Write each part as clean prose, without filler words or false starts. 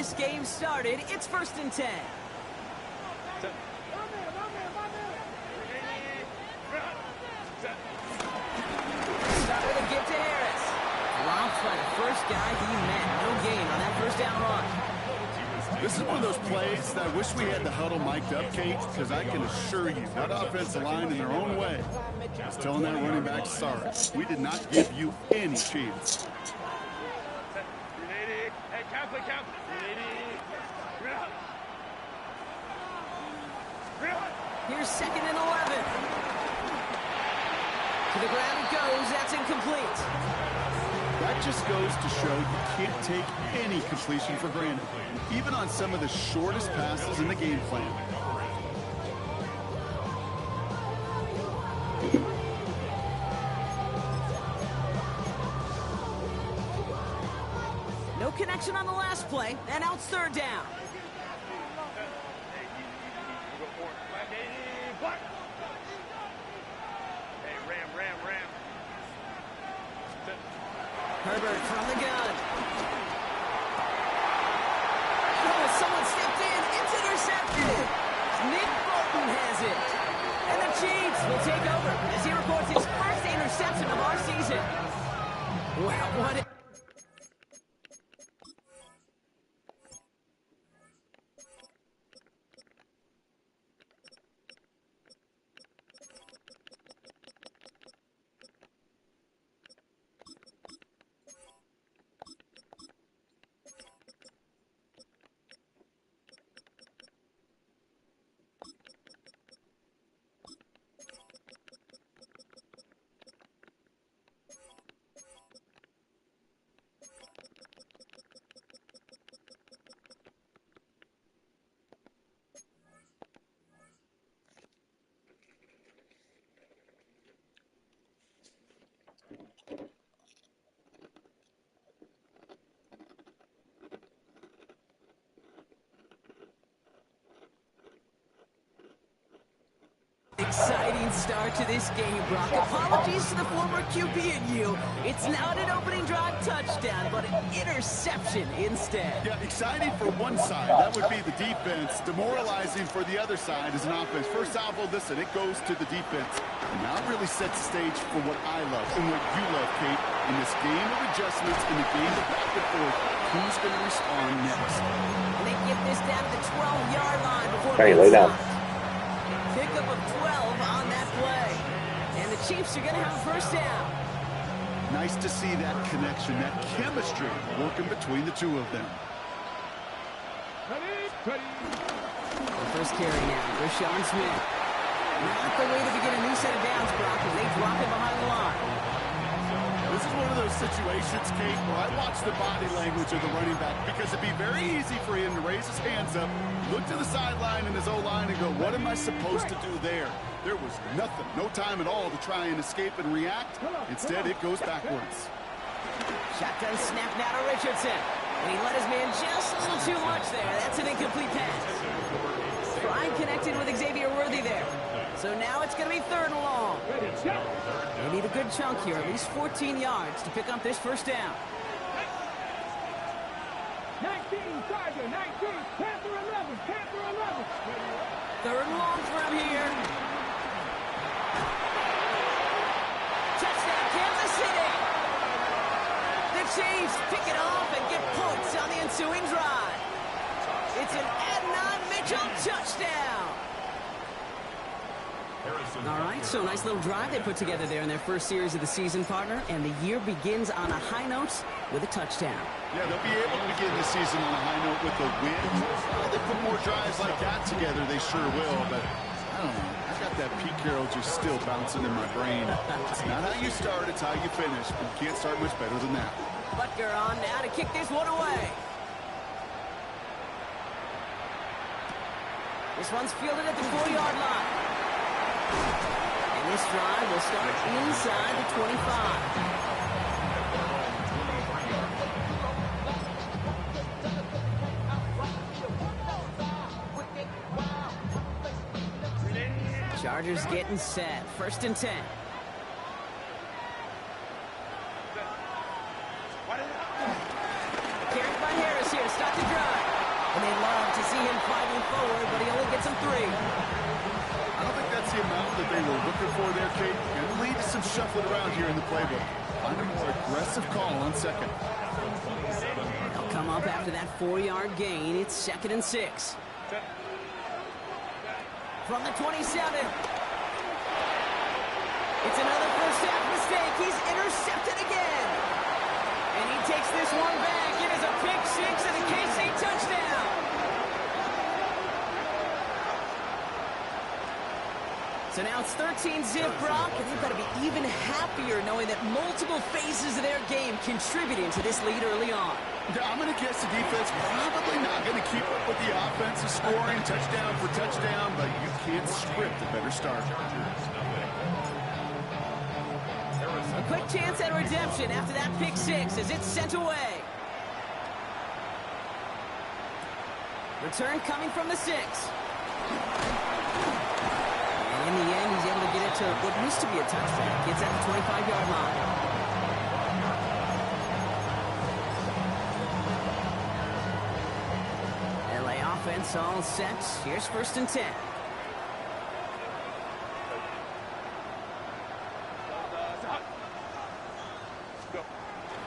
this game started. It's 1st and 10. Start with a give to Harris. Dropped by the first guy he met. No gain on that first down run. This is one of those plays that I wish we had the huddle mic'd up, Kate, because I can assure you that offensive line in their own way is telling that running back, sorry, we did not give you any chance. Here's 2nd and 11. To the ground it goes. That's incomplete. That just goes to show you can't take any completion for granted, even on some of the shortest passes in the game plan. No connection on the last play, and now it's 3rd down. Herbert from the gun. Oh, someone stepped in. It's intercepted. Nick Bolton has it. And the Chiefs will take over as he records his first interception of our season. Wow, what a... Exciting start to this game, Brock. Apologies to the former QB in you. It's not an opening drive touchdown, but an interception instead. Yeah, exciting for one side. That would be the defense. Demoralizing for the other side as an offense. First salvo, listen, it goes to the defense. And now it really sets the stage for what I love and what you love, Kate. In this game of adjustments, in the game of back and forth, who's going to respond next? And they get this down to the 12-yard line before lay down. Pickup of 12 on that play. And the Chiefs are going to have a first down. Nice to see that connection, that chemistry working between the two of them. The first carry now, Rashawn Smith. Not the way to begin a new set of downs, Brock, as they drop him behind the line. This is one of those situations, Kate, where I watch the body language of the running back because it'd be very easy for him to raise his hands up, look to the sideline in his O-line and go, what am I supposed to do there? There was nothing, no time at all to try and escape and react. Instead, it goes backwards. Shotgun snap now to Richardson. And he let his man just a little too much there. That's an incomplete pass. Prime connected with Xavier Worthy there. So now it's going to be 3rd and long. They need a good chunk here, at least 14 yards to pick up this first down. 19, Tiger, 19, Panther 11, Panther 11. 3rd and long for him here. Touchdown, Kansas City. The Chiefs pick it off and get points on the ensuing drive. It's an Adnan Mitchell touchdown. All right, so nice little drive they put together there in their first series of the season, partner, and the year begins on a high note with a touchdown. Yeah, they'll be able to begin the season on a high note with a win. If they put more drives like that together, they sure will, but I don't know. I got that Pete Carroll just still bouncing in my brain. It's not how you start, it's how you finish, but you can't start much better than that. Butker on now to kick this one away. This one's fielded at the 4-yard line. And this drive will start inside the 25. Chargers getting set. 1st and 10. Carried by Harris here to start the drive. forward, but he only gets him 3. I don't think that's the amount that they were looking for there, Kate. And it'll lead to some shuffling around here in the playbook. Find a more aggressive call on second. They'll come up after that 4-yard gain. It's 2nd and 6. From the 27. It's another first half mistake. He's intercepted again. And he takes this one back. It is a pick 6 and a KC touchdown. So now it's 13-zip, Brock, and they've got to be even happier knowing that multiple phases of their game contributing to this lead early on. I'm going to guess the defense probably not going to keep up with the offensive scoring touchdown for touchdown, but you can't script a better start. A quick chance at redemption after that pick 6 as it's sent away. Return coming from the 6. And in the end, he's able to get it to what used to be a touchback. It's at the 25-yard line. LA offense all set. Here's 1st and 10.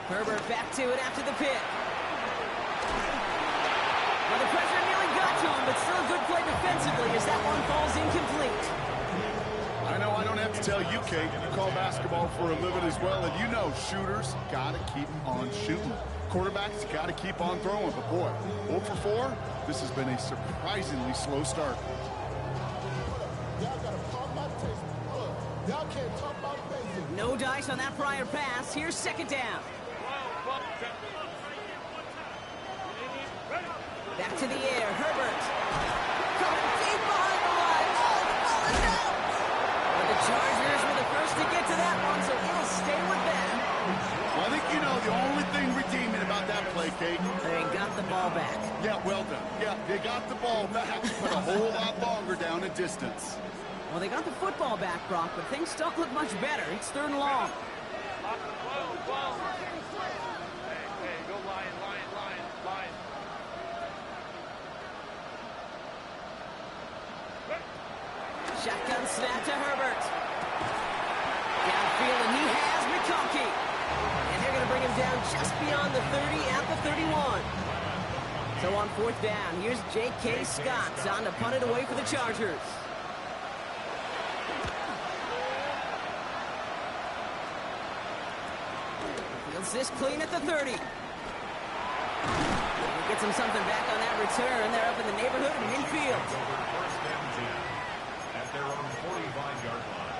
Herbert back to it after the pick. Well, the pressure nearly got to him, but still a good play defensively as that one falls incomplete. I know I don't have to tell you, Kate. You call basketball for a living as well, and you know shooters got to keep on shooting. Quarterbacks got to keep on throwing. But, boy, 0 for 4, this has been a surprisingly slow start. No dice on that prior pass. Here's 2nd down. Back to the air. Herbert. Coming deep behind the line. Oh, the ball is out. But the Chargers were the first to get to that one, so it'll stay with them. Well, I think you know the only thing redeeming about that play, Kate. They got the ball back. Yeah, well done. Yeah, they got the ball back, but a whole lot longer down in distance. Well, they got the football back, Brock, but things don't look much better. It's 3rd and long. Hey, go Lion. Shotgun snap to Herbert. Downfield, and he has McConkey. And they're going to bring him down just beyond the 30 at the 31. So on 4th down, here's J.K. Scott on to punt it away for the Chargers. Fields this clean at the 30. Gets him something back on that return. They're up in the neighborhood of midfield. At their own 45-yard line.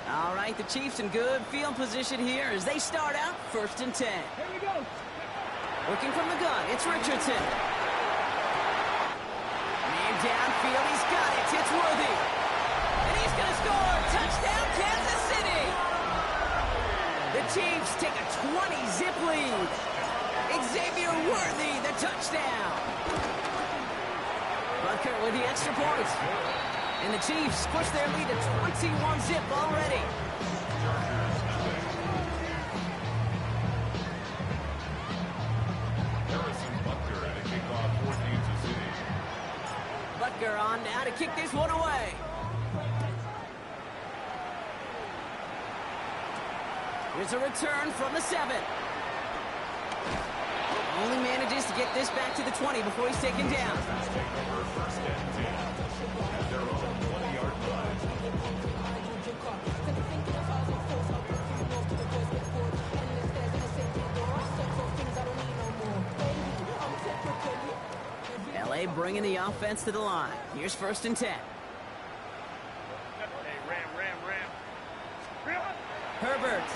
All right, the Chiefs in good field position here as they start out 1st and 10. Here we go. Working from the gun, it's Richardson. Man downfield, he's got it. It's Worthy. And he's going to score. Touchdown, Kansas City. The Chiefs take a 20-zip lead. Xavier Worthy, the touchdown. Butker with the extra point. And the Chiefs push their lead to 21-zip already. Butker at a kickoff for Kansas City. Butker on now to kick this one away. Here's a return from the 7. Only manages to get this back to the 20 before he's taken down. First and 10 at their own 20-yard line. LA bringing the offense to the line. Here's 1st and 10. Hey, Ram. Herbert.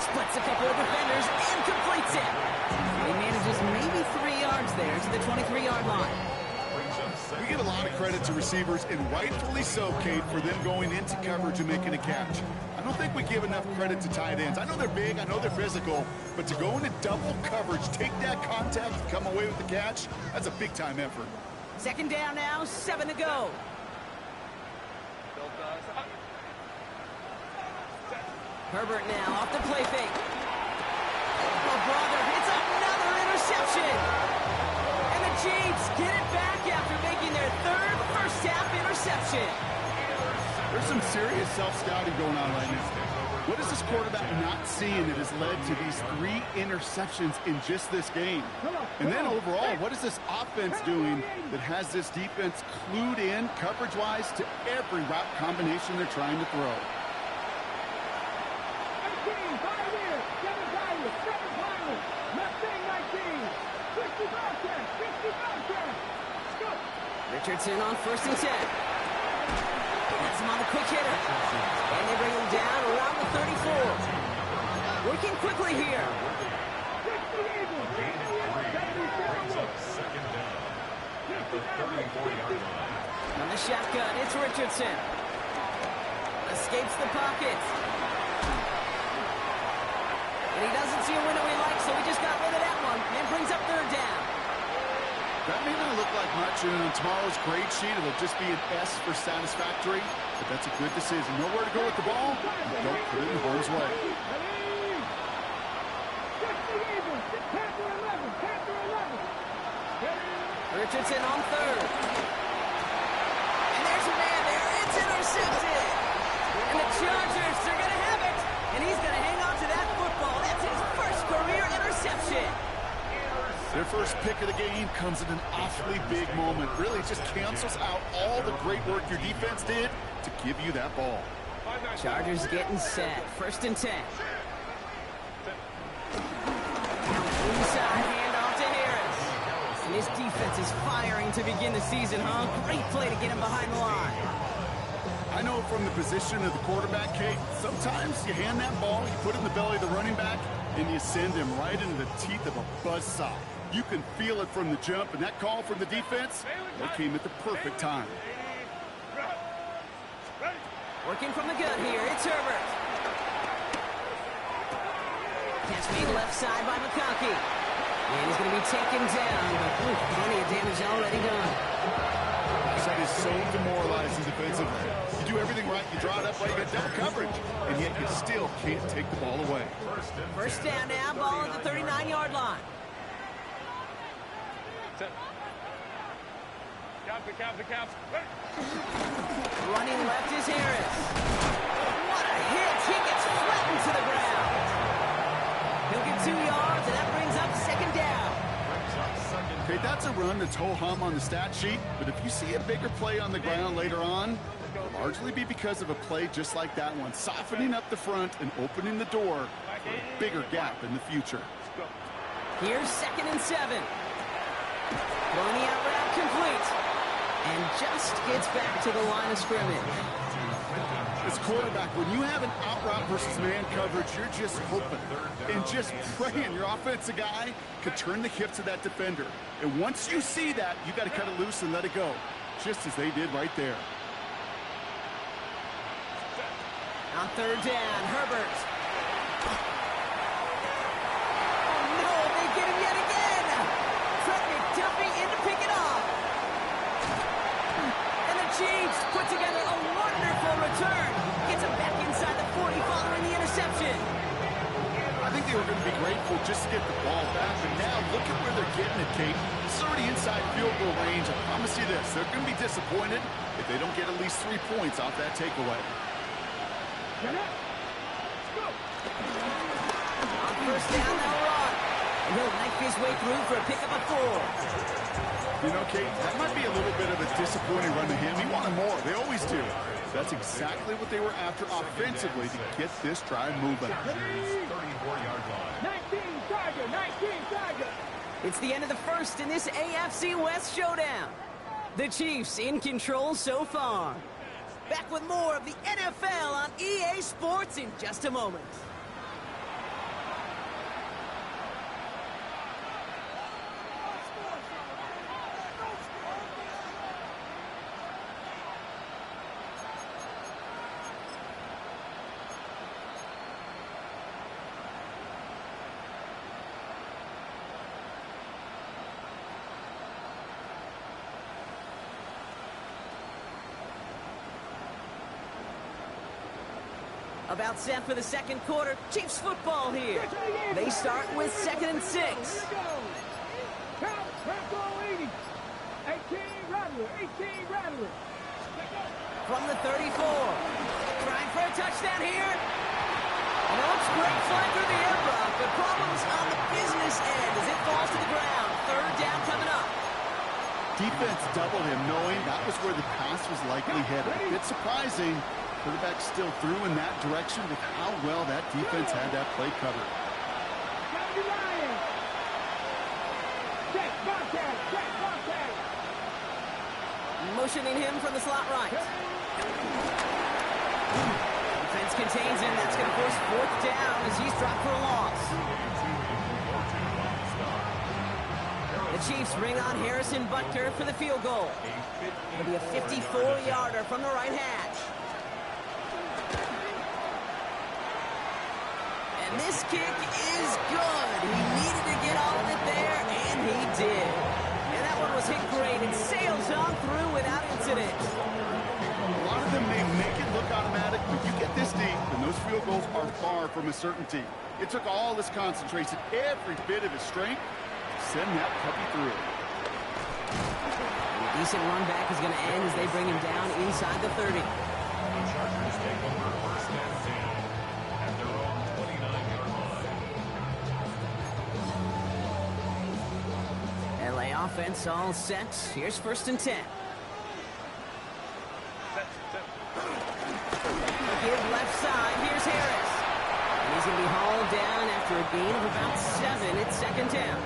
Splits a couple of defenders and completes it. He manages maybe 3 yards there to the 23-yard line. We give a lot of credit to receivers, and rightfully so, Kate, for them going into coverage and making a catch. I don't think we give enough credit to tight ends. I know they're big, I know they're physical, but to go into double coverage, take that contact, and come away with the catch, that's a big-time effort. 2nd down now, 7 to go. Herbert now off the play fake. Oh, brother, it's another interception. And the Chiefs get it back after making their third first-half interception. There's some serious self-scouting going on right now. What is this quarterback not seeing that has led to these 3 interceptions in just this game? And then overall, what is this offense doing that has this defense clued in coverage-wise to every route combination they're trying to throw? 18, 5 years, 7 Tigers, 7 Pirates, Mustang 19, 65 cents, 65 cents. Go. Richardson on 1st and 10. That's him on the quick hitter. And they bring him down around the 34. Working quickly here. 60 Eagles, 77 Second down at the 34-yard line. On the shotgun, it's Richardson. Escapes the pocket. And he doesn't see a window he likes, so he just got rid of that one. And brings up 3rd down. That may not look like much, and on tomorrow's grade sheet, it'll just be an S for satisfactory, but that's a good decision. Nowhere to go with the ball, and don't put it in harm's way. 60 Eagles, Panther 11, Panther 11. Richardson on 3rd. And there's a man there. It's intercepted. And the Chargers are going to have it. And he's going to hang on to that football. That's his first career interception. Their first pick of the game comes at an awfully big moment. Really just cancels out all the great work your defense did to give you that ball. Chargers getting set. 1st and 10. Inside handoff to Harris. And his defense is firing to begin the season, huh? Great play to get him behind the line. I know from the position of the quarterback, Kate, sometimes you hand that ball, you put it in the belly of the running back, and you send him right into the teeth of a buzzsaw. You can feel it from the jump, and that call from the defense, that came at the perfect time. Working from the gun here, it's Herbert. Catch made left side by McConkey. And he's going to be taken down, but plenty of damage already done. That is so demoralizing defensively. You do everything right, you draw it up right, you got double coverage, and yet you still can't take the ball away. First down now, ball at the 39-yard line. Count. Running left is Harris. What a hit! He gets flattened to the ground. He'll get 2 yards, and that brings up 2nd down. Okay, that's a run that's ho-hum on the stat sheet, but if you see a bigger play on the ground later on, it'll largely be because of a play just like that one, softening up the front and opening the door for a bigger gap in the future. Here's 2nd and 7. Throwing the out route complete. And just gets back to the line of scrimmage. As quarterback, when you have an out route versus man coverage, you're just hoping and just praying your offensive guy could turn the hips of that defender. And once you see that, you got to cut it loose and let it go, just as they did right there. On 3rd down, Herbert. Oh, no, they get him yet again. Trent McDuffie in to pick it off. And the Chiefs put together a wonderful return. Gets him back inside the 40 following the interception. I think they were going to be grateful just to get the ball back, but now look at where they're getting it, Kate. It's already inside field goal range. I promise you this, they're going to be disappointed if they don't get at least 3 points off that takeaway. On 1st down, they'll run. And he'll knife his way through for a pickup of 4. You know, Kate, that might be a little bit of a disappointing run to him. He wanted more. They always do. That's exactly what they were after offensively to get this drive moving. 34-yard line. 19 Tiger. It's the end of the first in this AFC West showdown. The Chiefs in control so far. Back with more of the NFL on EA Sports in just a moment. A About set for the second quarter. Chiefs football here. They start with 2nd and 6. Here we go. Count, Bronco 80. 18 Rattler, 18 Rattler. From the 34. Trying for a touchdown here. And it looks great flying through the air, Brock, but problems on the business end as it falls to the ground. 3rd down coming up. Defense doubled him, knowing that was where the pass was likely headed. A bit surprising. Quarterback still threw in that direction with how well that defense had that play covered. Check, Bobcat, check, Bobcat. Motioning him from the slot right. Defense contains him. That's going to force 4th down as he's dropped for a loss. The Chiefs bring on Harrison Butker for the field goal. It'll be a 54-yarder from the right hash. And this kick is good. He needed to get all of it there, and he did. And that one was hit great. It sails on through without incident. A lot of them may make it look automatic, but you get this deep, and those field goals are far from a certainty. It took all his concentration, every bit of his strength, to send that puppy through. A decent run back is going to end as they bring him down inside the 30. The Chargers take over 1st and 10 at their own 29-yard line. LA offense all set. Here's 1st and 10. Give left side. Here's Harris. And he's going to be hauled down after a gain of about 7. It's 2nd down.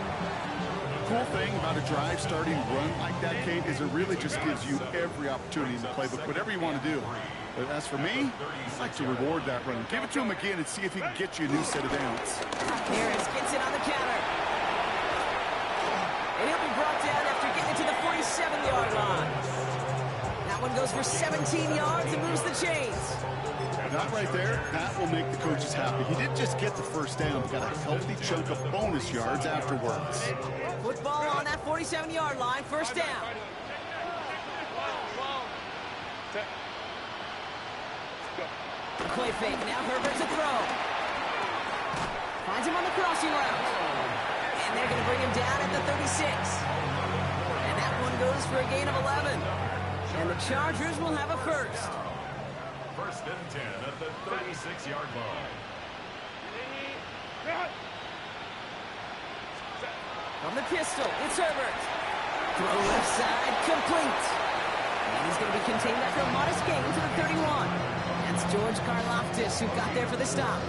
Cool thing about a drive starting run like that, Kate, is it really just gives you every opportunity in the playbook, whatever you want to do. But as for me, I like to reward that run. Give it to him again and see if he can get you a new set of downs. Harris gets it on the counter. And he'll be brought down after getting to the 47-yard line. That one goes for 17 yards and moves the chains. That right there, that will make the coaches happy. He didn't just get the 1st down, he got a healthy chunk of bonus yards afterwards. Football on that 47-yard line, 1st down. The play fake, now Herbert's a throw. Finds him on the crossing route. And they're going to bring him down at the 36. And that one goes for a gain of 11. And the Chargers will have a 1st. 1st and 10 at the 36-yard line. From the pistol, it's Herbert. Throw left side, complete. And he's going to be contained after a modest gain to the 31. That's George Karlaftis who got there for the stop.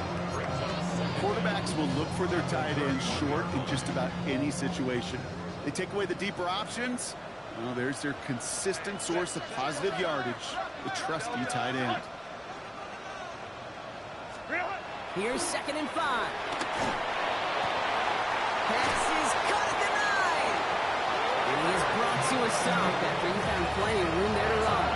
Quarterbacks will look for their tight end short in just about any situation. They take away the deeper options. Well, there's their consistent source of positive yardage, the trusty tight end. Here's 2nd and 5. Pass is caught at the 9. And he is brought to a stop after he found plenty of room there to run.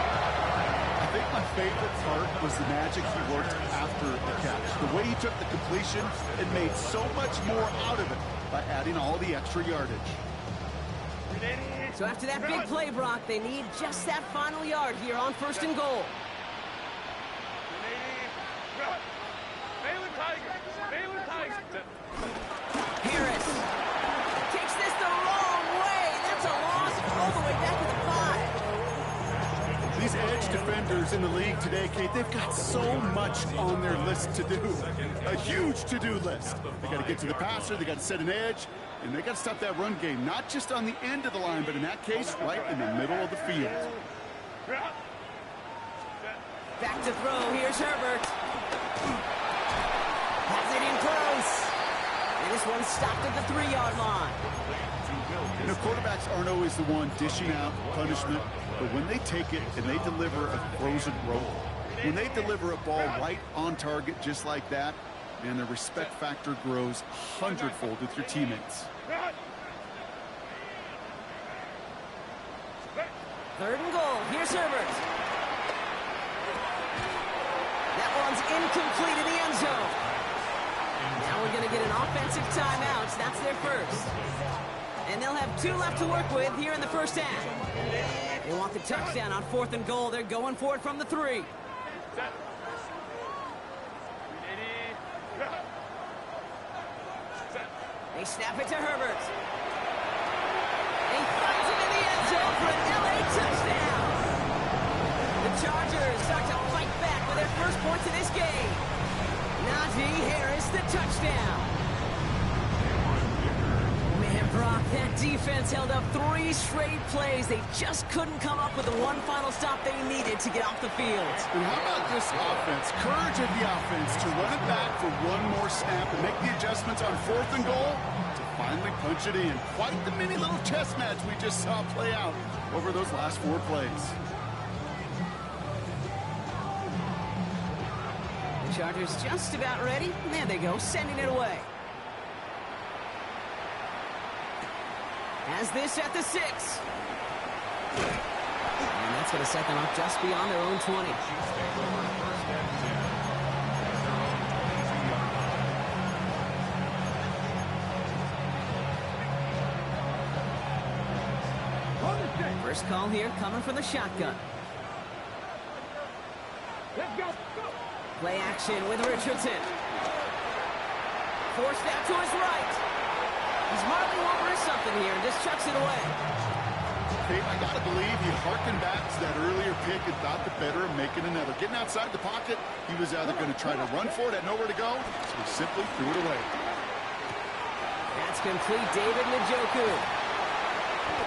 I think my favorite part was the magic he worked after the catch. The way he took the completion and made so much more out of it by adding all the extra yardage. So after that big play, Brock, they need just that final yard here on 1st and goal. Harris takes this the wrong way. That's a loss all the way back to the 5. These edge defenders in the league today, Kate, they've got so much on their list to do. A huge to-do list. They got to get to the passer, they got to set an edge, and they got to stop that run game, not just on the end of the line, but in that case, right in the middle of the field. Back to throw. Here's Herbert. Has it in close. And this one stopped at the 3-yard line. You know, quarterbacks aren't always the one dishing out punishment, but when they take it and they deliver a frozen rope, when they deliver a ball right on target just like that, man, the respect factor grows 100-fold with your teammates. 3rd and goal. Here's Herbert. That one's incomplete in the end zone. Now we're going to get an offensive timeout. That's their 1st. And they'll have 2 left to work with here in the 1st half. They want the touchdown on 4th and goal. They're going for it from the 3. They snap it to Herbert. He finds it in the end zone for an LA touchdown. The Chargers start to fight back with their first points in this game. Najee Harris, the touchdown. Man, Brock, that defense held up 3 straight plays. They just couldn't come up with the one final stop they needed to get off the field. And how about this offense? Courage of the offense to run it back for one more snap and make the adjustments on 4th and goal to finally punch it in. Quite the mini little chess match we just saw play out over those last 4 plays. The Chargers just about ready. There they go, sending it away. Has this at the 6. And that's going to set them up just beyond their own 20. First call here coming from the shotgun. Let's go. Play action with Richardson. Forced out to his right. He's marking over or something here and just chucks it away. Dave, I got to believe he harkened back to that earlier pick and thought the better of making another. Getting outside the pocket, he was either going to try to run for it, had nowhere to go, so he simply threw it away. That's complete. David Njoku.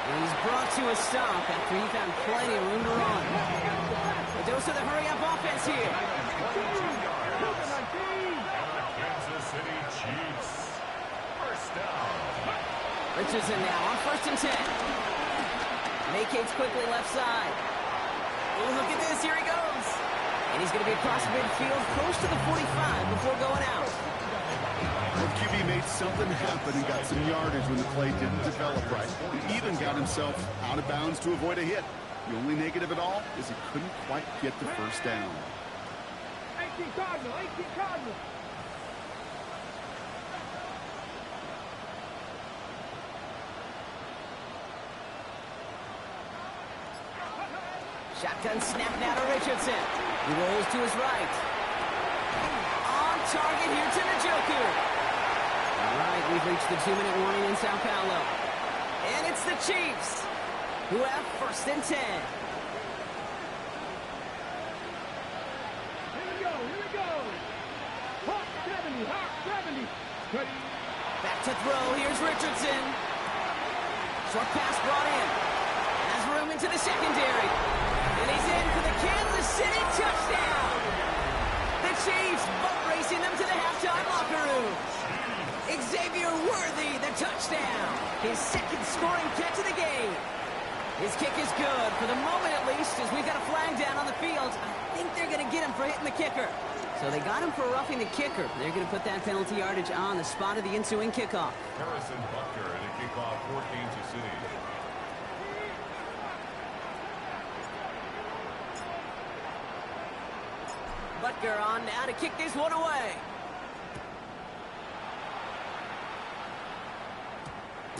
And he's brought to a stop after he found plenty of room to run. A dose of the hurry-up offense here. Kansas City Chiefs. First down. Richardson now on 1st and 10. Vacates quickly left side. Oh, look at this. Here he goes. And he's going to be across midfield close to the 45 before going out. The QB made something happen and got some yardage when the play didn't develop right. He even got himself out of bounds to avoid a hit. The only negative at all is he couldn't quite get the first down. 18 Cardinal, 18 Cardinal. Shotgun snap now to Richardson. He rolls to his right. On target here to Njoku. All right, we've reached the 2-minute warning in Sao Paulo. And it's the Chiefs who have 1st and 10. Here we go, here we go. Hawk 70, Hawk 70. Ready. Back to throw, here's Richardson. Short pass brought in. Has room into the secondary. And he's in for the Kansas City touchdown. The Chiefs boat racing them to the halftime locker room. Xavier Worthy, the touchdown. His 2nd scoring catch of the game. His kick is good, for the moment at least, as we've got a flag down on the field. I think they're going to get him for hitting the kicker. So they got him for roughing the kicker. They're going to put that penalty yardage on the spot of the ensuing kickoff. Harrison Butker and a kickoff for Kansas City. Butker on now to kick this one away.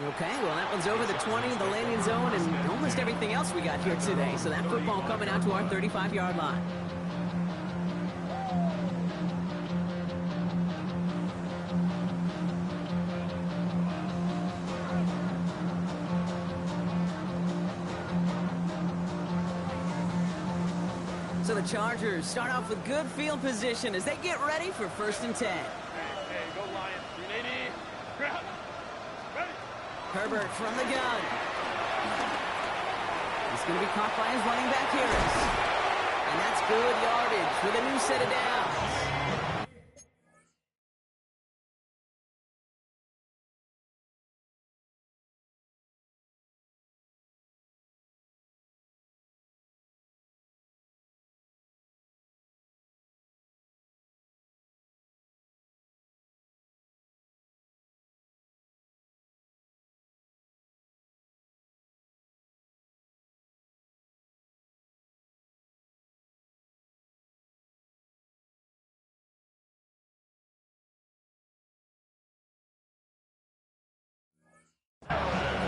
Okay, well, that one's over the 20, the landing zone, and almost everything else we got here today. So that football coming out to our 35-yard line. So the Chargers start off with good field position as they get ready for 1st and 10. Hey, go Lions. 380. Grab. Ready. Herbert from the gun. He's going to be caught by his running back Harris. And that's good yardage with a new set of downs.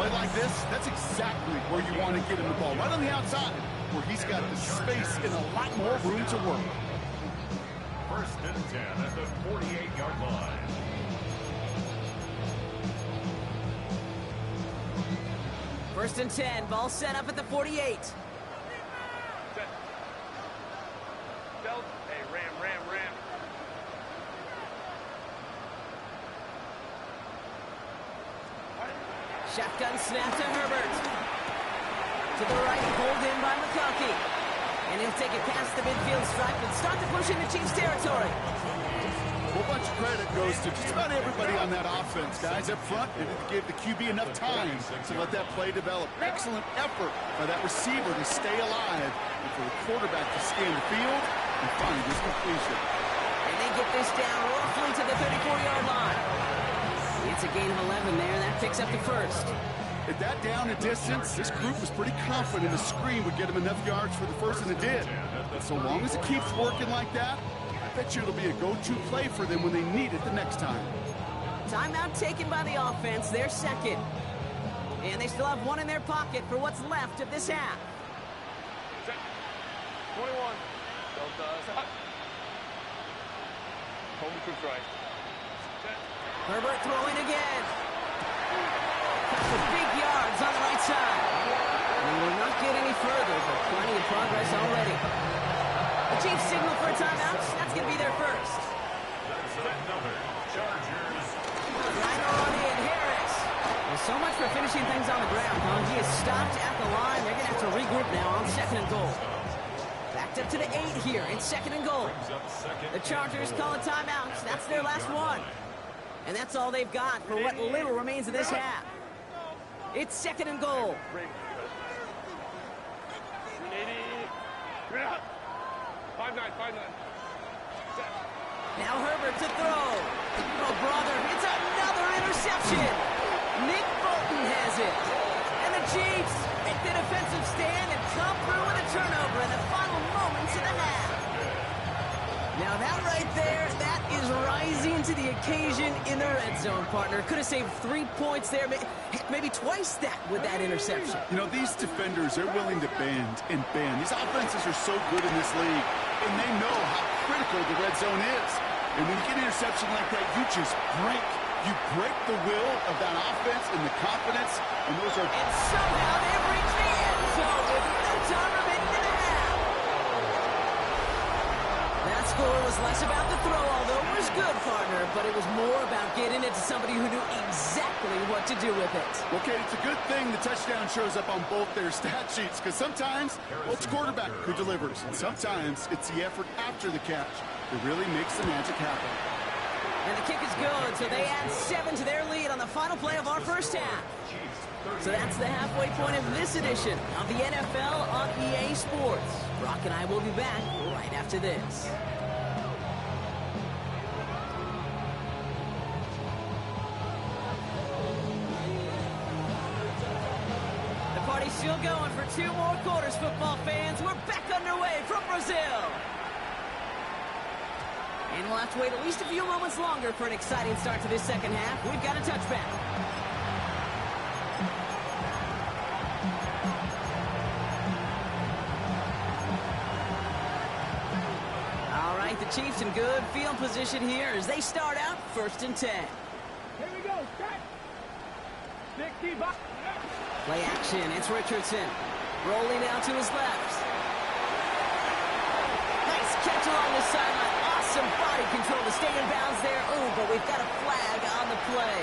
Play like this, that's exactly where you want to get him the ball. Right on the outside, where he's got the space and a lot more room to work. 1st and 10 at the 48-yard line. First and 10, ball set up at the 48. Set. Belt. Hey, ram. Shotgun snap to Herbert. To the right, pulled in by McConkey. And he'll take it past the midfield stripe and start to push into Chiefs territory. A whole bunch of credit goes to just about everybody on that offense. Guys up front, they didn't give the QB enough time to let that play develop. Excellent effort by that receiver to stay alive and for the quarterback to scan the field and find his completion. And they get this down roughly to the 34-yard line. It's a gain of 11 there. That picks up the first. At that down and distance, this group was pretty confident the screen would get them enough yards for the first, and it did. But so long as it keeps working like that, I bet you it'll be a go-to play for them when they need it the next time. Timeout taken by the offense. They're second. And they still have one in their pocket for what's left of this half. Set. 21. Delta. Set. Home troops right. Set. Herbert throwing again. With big yards on the right side. We will not get any further, but plenty of progress already. The Chiefs signal for a timeout. That's going to be their first. That's another Chargers. Right on in, Harris. Well, so much for finishing things on the ground, huh? He is stopped at the line. They're going to have to regroup now on second and goal. Backed up to the 8 here in second and goal. The Chargers call a timeout. That's their last one. And that's all they've got for what little remains of this half. It's second and goal. 380. 5-9. Set. Now Herbert to throw. Oh, brother, it's another interception. Nick Bolton has it. And the Chiefs make the defensive stand and come through with a turnover in the final moments of the half. Now that right there, that is rising to the occasion in the red zone, partner. Could have saved 3 points there, maybe twice that with that interception. You know, these defenders, they're willing to bend and bend. These offenses are so good in this league, and they know how critical the red zone is. And when you get an interception like that, you just break. You break the will of that offense and the confidence, and those are... And somehow they reach the end zone with no time remaining in the half. That score was less about the throw, although it was good, partner, but it was more about getting it to somebody who knew exactly what to do with it. Okay, it's a good thing the touchdown shows up on both their stat sheets, because sometimes, well, it's quarterback who delivers, and sometimes it's the effort after the catch that really makes the magic happen. And the kick is good, so they add 7 to their lead on the final play of our first half. So that's the halfway point of this edition of the NFL on EA Sports. Brock and I will be back right after this. The party's still going for 2 more quarters, football fans. We're back underway from Brazil. And we'll have to wait at least a few moments longer for an exciting start to this second half. We've got a touchback. All right, the Chiefs in good field position here as they start out first and 10. Here we go. Set. 60 bucks. Play action. It's Richardson. Rolling out to his left. Nice catch along the sideline. Awesome body control to stay in bounds there. Oh, but we've got a flag on the play.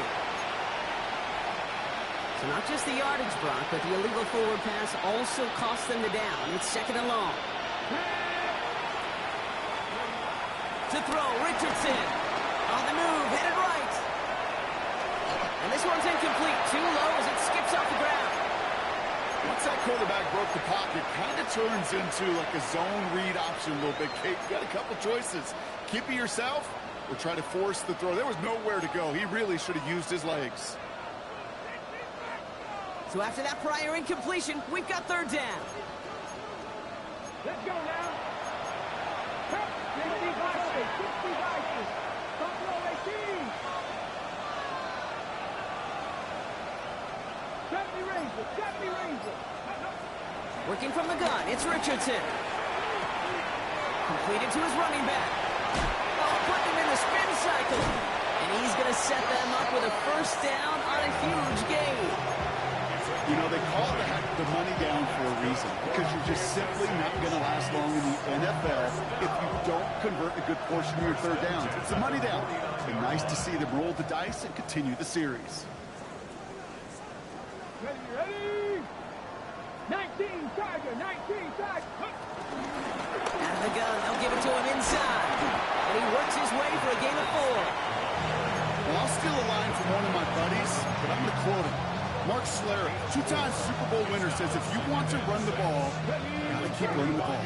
So not just the yardage, Brock, but the illegal forward pass also cost them the down. It's second and long. To throw, Richardson. On the move, headed right. And this one's incomplete. Too low as it skips off the ground. Once that quarterback broke the pocket, kind of turns into like a zone read option a little bit. Kate, you got a couple choices. Keep it yourself or try to force the throw. There was nowhere to go. He really should have used his legs. So after that prior incompletion, we've got third down. Let's go now. 60 vices. 60 vices. Buffalo 18. 70 Rangers. 70 Rangers. Working from the gun, it's Richardson. Completed to his running back. Oh, putting him in the spin cycle. And he's going to set them up with a first down on a huge gain. You know, they call it the money down for a reason, because you're just simply not going to last long in the NFL if you don't convert a good portion of your third downs. It's the money down. And nice to see them roll the dice and continue the series. Ready? 19 Tiger, 19 Tiger. Out of the gun, they'll give it to him inside. And he works his way for a gain of 4. Well, I'll steal a line from one of my buddies, but I'm going to quote him. Mark Schlereth, 2-time Super Bowl winner, says if you want to run the ball, you got to keep running the ball.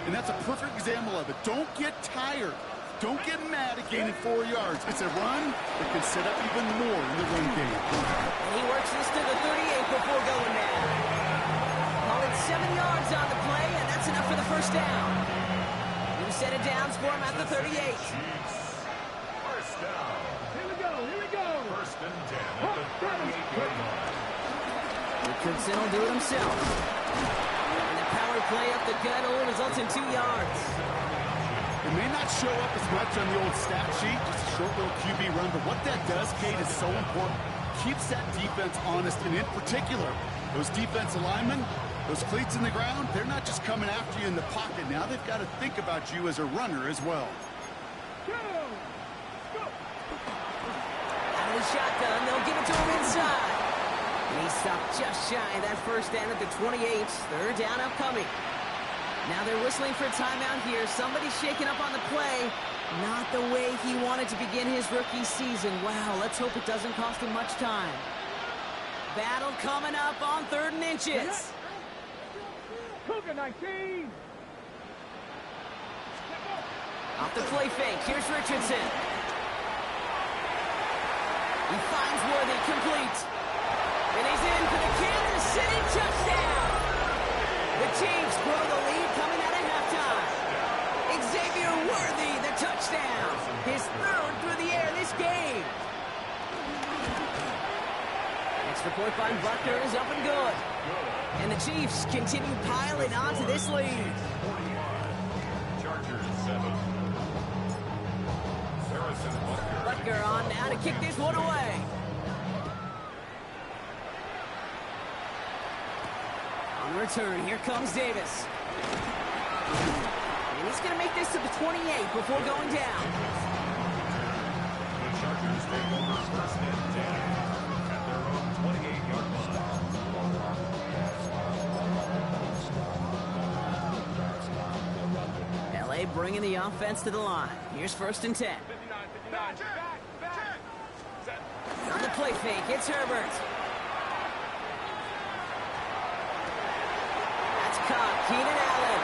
And that's a perfect example of it. Don't get tired. Don't get mad at gaining 4 yards. It's a run that can set up even more in the run game. And he works this to the 38 before going down. Call it 7 yards on the play, and that's enough for the first down. New set of downs for him at the 38. First down. Here we go, here we go. First and 10 at the 38-yard line. Richardson will do it himself. And the power play up the gut only results in 2 yards. It may not show up as much on the old stat sheet, just a short little QB run, but what that does, Kate, is so important. Keeps that defense honest, and in particular, those defensive linemen, those cleats in the ground, they're not just coming after you in the pocket. Now they've got to think about you as a runner as well. Go. Out of the shotgun, they'll give it to him inside. And he stopped just shy of that first down at the 28. Third down upcoming. Now they're whistling for a timeout here. Somebody's shaking up on the play. Not the way he wanted to begin his rookie season. Wow, let's hope it doesn't cost him much time. Battle coming up on 3rd and inches. Cougar 19. Off the play fake, here's Richardson. He finds Worthy, complete. And he's in for the Kansas City touchdown. The Chiefs grow the lead coming out of halftime. Xavier Worthy, the touchdown. His 3rd through the air this game. Extra point by Butker is up and good. And the Chiefs continue piling onto this lead. Chargers 7. Harrison Butker. Butker on now to kick this one away. On return, here comes Davis. And he's going to make this to the 28 before going down. The Chargers take over first and 10 at their own 28-yard line. LA bringing the offense to the line. Here's 1st and 10. 59. Set. On the play fake, it's Herbert. That's caught. Keenan Allen.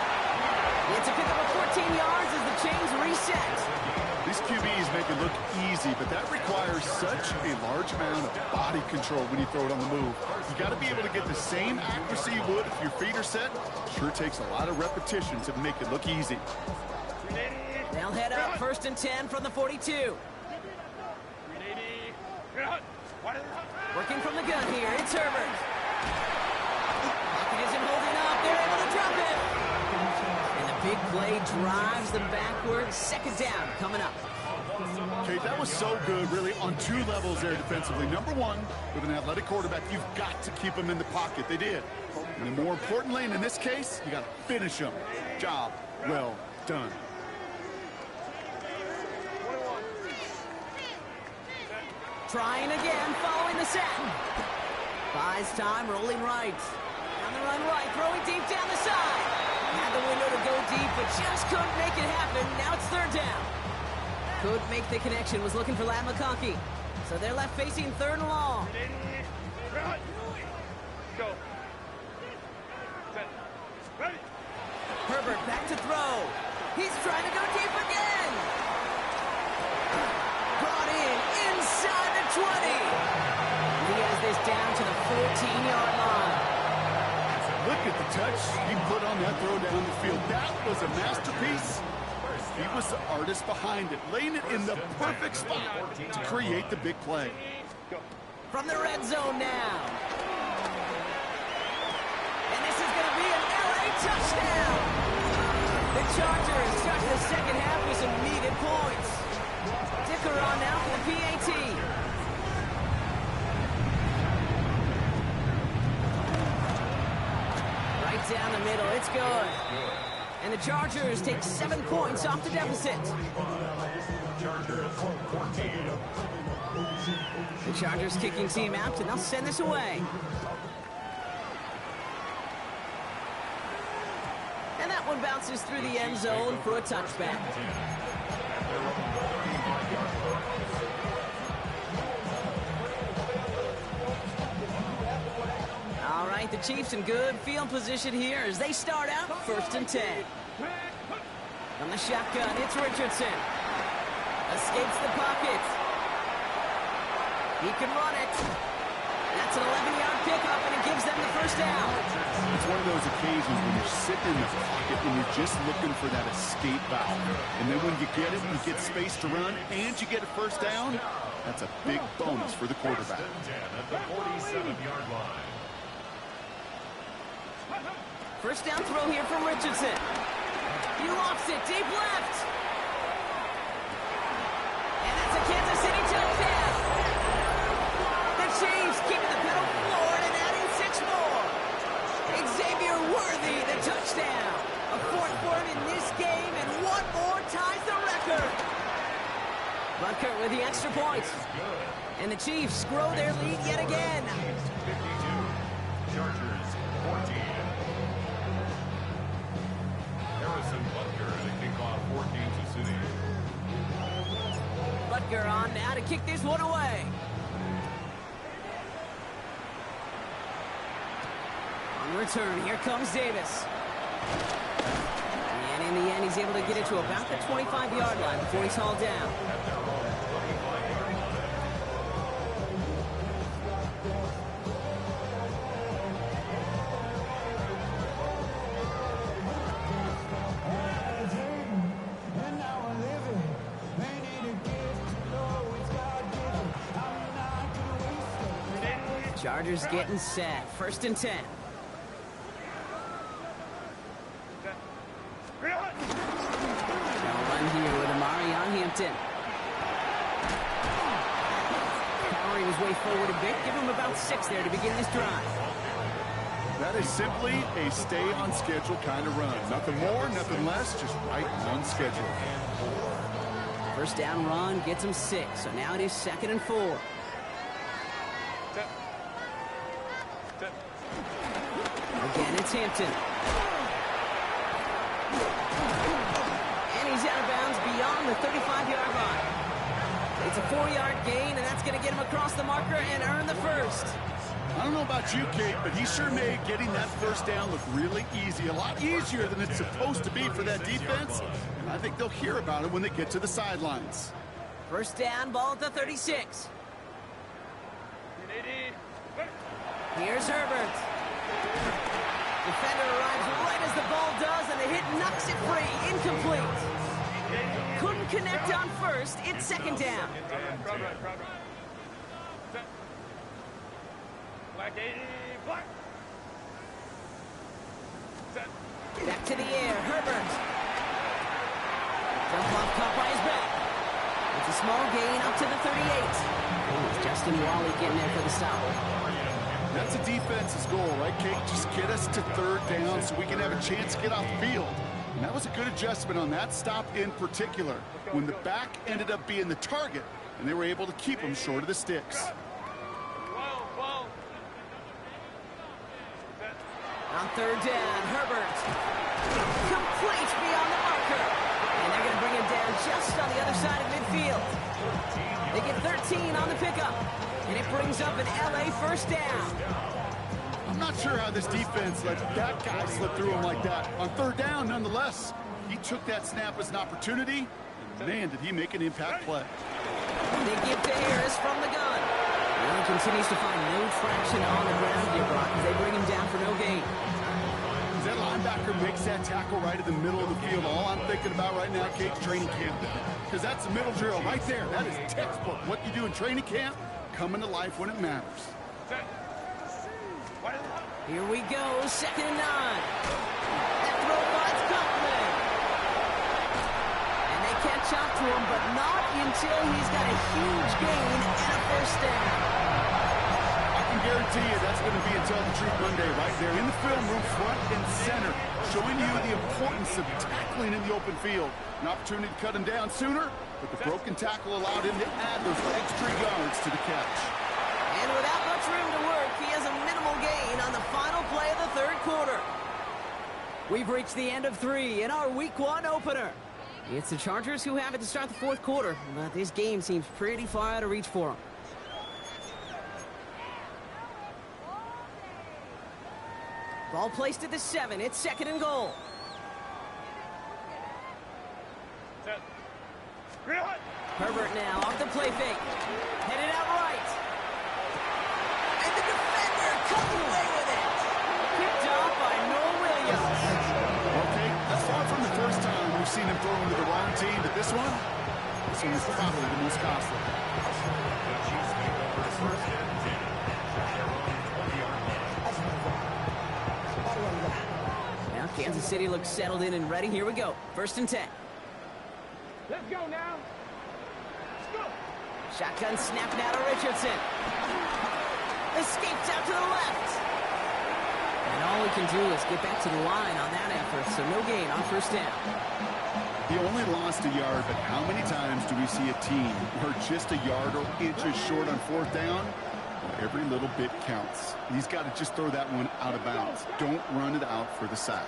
It's a pickup of 14 yards as the chains reset. These QBs make it look easy, but that requires such a large amount of body control when you throw it on the move. You got to be able to get the same accuracy you would if your feet are set. Sure takes a lot of repetition to make it look easy. They'll head up 1st and 10 from the 42. Working from the gun here, it's Herbert. Pocket isn't holding up, they're able to drop it. And the big play drives them backwards. 2nd down coming up. Okay, that was so good, really, on 2 levels there defensively. Number 1, with an athletic quarterback, you've got to keep him in the pocket. They did. And then more importantly, and in this case, you got to finish him. Job well done. Trying again, following the sack. Buys time, rolling right. On the run right, throwing deep down the side. Had the window to go deep, but just couldn't make it happen. Now it's 3rd down. Couldn't make the connection, was looking for Lad McConkey. So they're left facing 3rd and long. Go. Set. Ready. Herbert back to throw. He's trying to go deep again. Brought in inside the 20. He has this down to the 14-yard line. Look at the touch he put on that throw down the field. That was a masterpiece. He was the artist behind it, laying it in the perfect spot to create the big play. From the red zone now. And this is going to be an LA touchdown. The Chargers start the 2nd half with some needed points. Dicker on now for the PAT. good. And the Chargers take 7 points off the deficit. Chargers 14. The Chargers kicking team out, and they'll send this away. And that one bounces through the end zone for a touchback. All right, the Chiefs in good field position here as they start out 1st and 10. From the shotgun, it's Richardson. Escapes the pocket. He can run it. That's an 11-yard pickup, and it gives them the first down. It's one of those occasions when you're sitting in the pocket and you're just looking for that escape valve. And then when you get it, you get space to run, and you get a first down, that's a big bonus for the quarterback. At the 47-yard line. First down throw here from Richardson. He lofts it deep left. And that's a Kansas City touchdown. The Chiefs keeping the pedal forward and adding 6 more. Xavier Worthy, the touchdown. A 4th for him in this game, and 1 more ties the record. Butker with the extra points. And the Chiefs grow their lead yet again. 52. Chargers 14. Harrison Butker to kick off for Kansas City. Butker on now to kick this one away. On return, here comes Davis. And in the end, he's able to get it to about the 25-yard line before he's hauled down. Chargers getting set. 1st and 10. They'll run here with Amari on Hampton. Powering his way forward a bit. Give him about 6 there to begin this drive. That is simply a stay on schedule kind of run. Nothing more, nothing less, just right on schedule. First down run gets him 6. So now it is 2nd and 4. Again, it's Hampton. And he's out of bounds beyond the 35-yard line. It's a 4-yard gain, and that's going to get him across the marker and earn the first. I don't know about you, Kate, but he sure made getting that first down look really easy. A lot easier than it's supposed to be for that defense. And I think they'll hear about it when they get to the sidelines. First down, ball at the 36. Here's Herbert. Defender arrives right as the ball does, and the hit knocks it free. Incomplete. Couldn't connect on first. It's 2nd down. Back to the air. Herbert. Jump off caught by his back. It's a small gain up to the 38. It's Justin Wally getting there for the stop. That's a defense's goal, right, Kate? Just get us to 3rd down so we can have a chance to get off the field. And that was a good adjustment on that stop in particular, when the back ended up being the target, and they were able to keep him short of the sticks. On 3rd down, Herbert. Complete beyond the marker. And they're going to bring him down just on the other side of midfield. They get 13 on the pickup. And it brings up an LA first down. I'm not sure how this defense let that guy slip through him like that. On 3rd down, nonetheless, he took that snap as an opportunity, and man, did he make an impact play. They give to Harris from the gun. Well, he continues to find no traction on the ground here, Brock, as they bring him down for no gain. As that linebacker makes that tackle right in the middle of the field, all I'm thinking about right now, Kate, training camp. Because that's a middle drill right there. That is textbook. What you do in training camp, coming to life when it matters. Here we go, 2nd and 9. That throw finds Kaufman. And they catch up to him, but not until he's got a huge gain and a first down. I can guarantee guarantee you that's going to be until the Truth Monday right there in the film room, front and center, showing you the importance of tackling in the open field. An opportunity to cut him down sooner, but the broken tackle allowed him to add those extra yards to the catch. And without much room to work, he has a minimal gain on the final play of the third quarter. We've reached the end of 3 in our Week 1 opener. It's the Chargers who have it to start the fourth quarter, but this game seems pretty far out of reach for them. Ball placed at the 7. It's 2nd and goal. Set. Real. Herbert now off the play fake. Headed out right. And the defender comes away with it. Picked off by Noah Williams. Okay, that's far from the first time we've seen him throw into the wrong team, but this one is probably the most costly. The Chiefs take over first and 10 at their own 20-yard line. Now Kansas City looks settled in and ready. Here we go. 1st and 10. Let's go now. Let's go. Shotgun snap now to Richardson. Escapes out to the left. And all we can do is get back to the line on that effort, so no gain on 1st down. He only lost a yard, but how many times do we see a team who are just a yard or inches short on 4th down? Every little bit counts. He's got to just throw that one out of bounds. Don't run it out for the sack.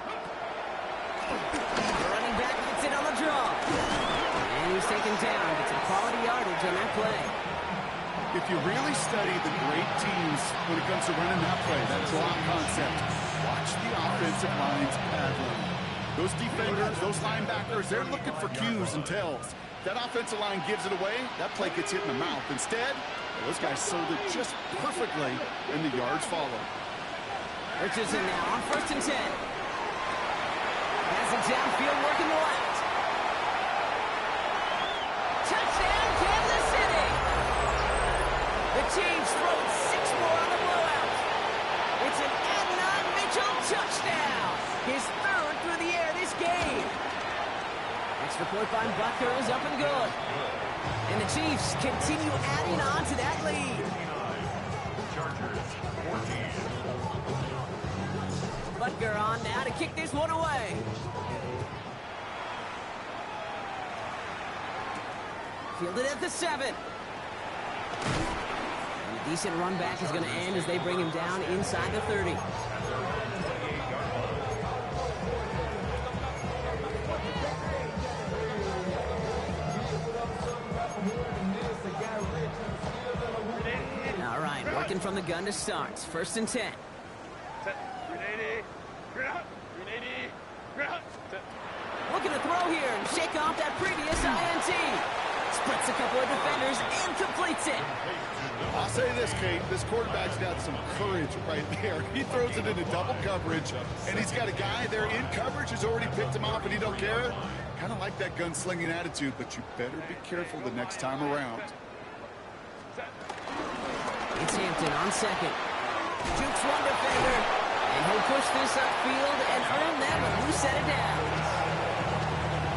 The running back gets it on the draw. And he's taken down. Gets a quality yardage on that play. If you really study the great teams when it comes to running that play, that draw concept, watch the offensive lines paddling. Those defenders, those linebackers, they're looking for cues and tells. That offensive line gives it away, that play gets hit in the mouth. Instead, those guys sold it just perfectly, and the yards follow. Richardson now on 1st and 10. Has it downfield, working the left. Touchdown, Kansas City! The Chiefs throwing 6 more on the blowout. It's an Adnan Mitchell touchdown. His 3rd through the air this game. Extra point by Butker is up and good. And the Chiefs continue adding on to that lead. Chargers 14. Butker on now to kick this one away. Fielded at the 7. And a decent run back is going to end as they bring him down inside the 30. All right, working from the gun to start. 1st and 10. Set. 380. Ground. 380. Ground. Set. Looking to throw here and shake off that previous INT. Splits a couple of defenders and completes it. I'll say this, Kate, this quarterback's got some courage right there. He throws it into double coverage, and he's got a guy there in coverage who's already picked him off, and he don't care. Kind of like that gunslinging attitude, but you better be careful the next time around. It's Hampton on 2nd. Jukes one defender, and he'll push this upfield and earn them a new set of downs.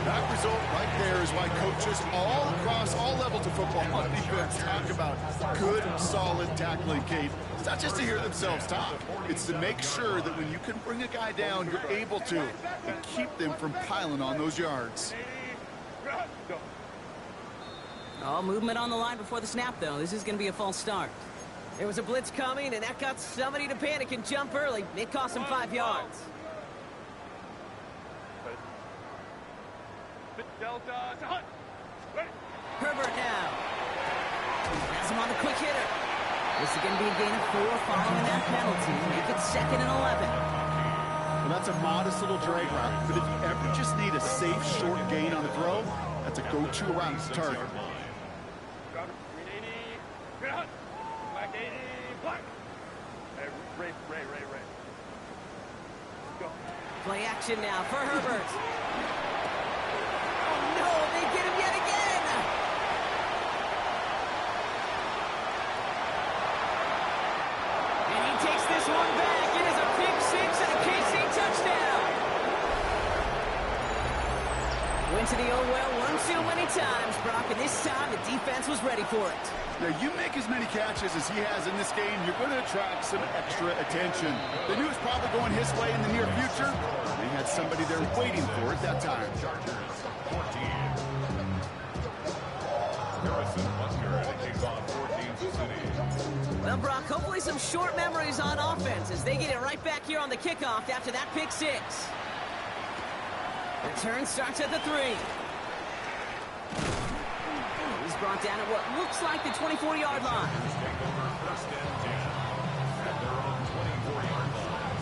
That result right there is why coaches all across all levels of football on defense talk about good, solid tackling, Kate. It's not just to hear themselves talk. It's to make sure that when you can bring a guy down, you're able to, and keep them from piling on those yards. Oh, movement on the line before the snap, though. This is going to be a false start. There was a blitz coming, and that got somebody to panic and jump early. It cost him 5 yards. Delta to Hunt. Ready. Herbert now. Has him on the quick hitter. This is going to be a gain of 4 following that penalty. Make it 2nd and 11. Well, that's a modest little drag route, but if you ever just need a safe, short gain on the throw, that's a go-to route to target. Ground. 380. Ground. Black 80. Black. Hey, Ray. Go. Play action now for Herbert. Oh, no, they get him yet again. And he takes this one back. It is a pick 6 and a KC touchdown. Went to the old well one too many times, Brock, and this time the defense was ready for it. Now, you make as many catches as he has in this game, you're going to attract some extra attention. They knew it was probably going his way in the near future. They had somebody there waiting for it that time. Chargers 14. Harrison Butker to kick off for Kansas City. Well, Brock, hopefully some short memories on offense as they get it right back here on the kickoff after that pick six. Return starts at the 3. He's brought down at what looks like the 24-yard line. Take over first and 10 at their own 24-yard line.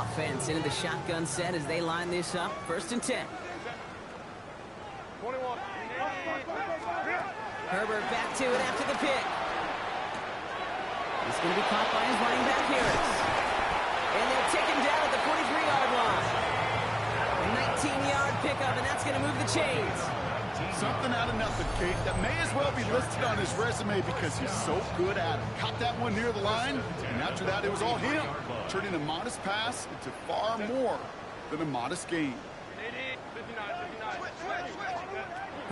Offense into the shotgun set as they line this up. First and 10. 21. Herbert back to it after the pick. He's going to be caught by his running back Harris. And they'll take him down at the 43-yard line. A 19-yard pickup, and that's going to move the chains. Something out of nothing, Kate. That may as well be listed on his resume because he's so good at it. Caught that one near the line, and after that, it was all him. Turning a modest pass into far more than a modest gain. 59.